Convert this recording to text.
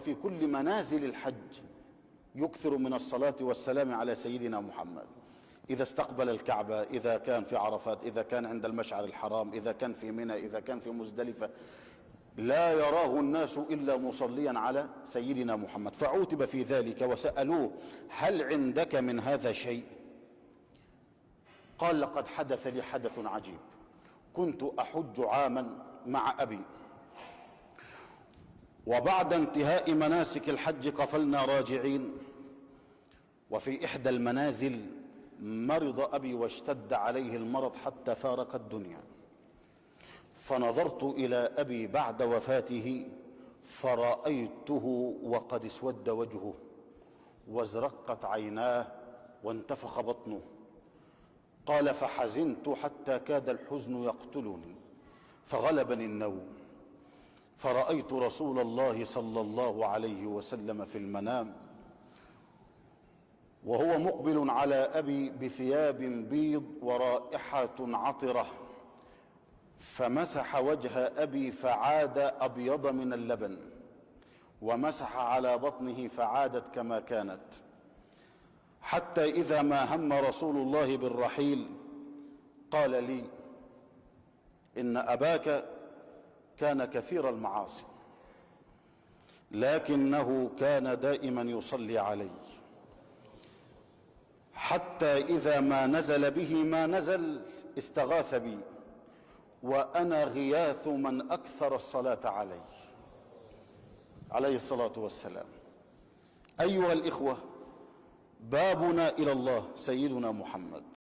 وفي كل منازل الحج يكثر من الصلاة والسلام على سيدنا محمد. إذا استقبل الكعبة، إذا كان في عرفات، إذا كان عند المشعر الحرام، إذا كان في منى، إذا كان في مزدلفة، لا يراه الناس إلا مصليا على سيدنا محمد. فعوتب في ذلك وسألوه: هل عندك من هذا شيء؟ قال: لقد حدث لي حدث عجيب. كنت أحج عاما مع أبي، وبعد انتهاء مناسك الحج قفلنا راجعين، وفي إحدى المنازل مرض أبي واشتد عليه المرض حتى فارق الدنيا. فنظرت إلى أبي بعد وفاته فرأيته وقد اسود وجهه وازرقت عيناه وانتفخ بطنه. قال: فحزنت حتى كاد الحزن يقتلني، فغلبني النوم، فرأيت رسول الله صلى الله عليه وسلم في المنام وهو مقبل على أبي بثياب بيض ورائحة عطرة، فمسح وجه أبي فعاد أبيض من اللبن، ومسح على بطنه فعادت كما كانت، حتى إذا ما هم رسول الله بالرحيل قال لي: إن أباك كان كثير المعاصي، لكنه كان دائما يصلي علي، حتى إذا ما نزل به ما نزل استغاث بي، وأنا غياث من أكثر الصلاة عليه، عليه الصلاة والسلام. أيها الإخوة، بابنا إلى الله سيدنا محمد.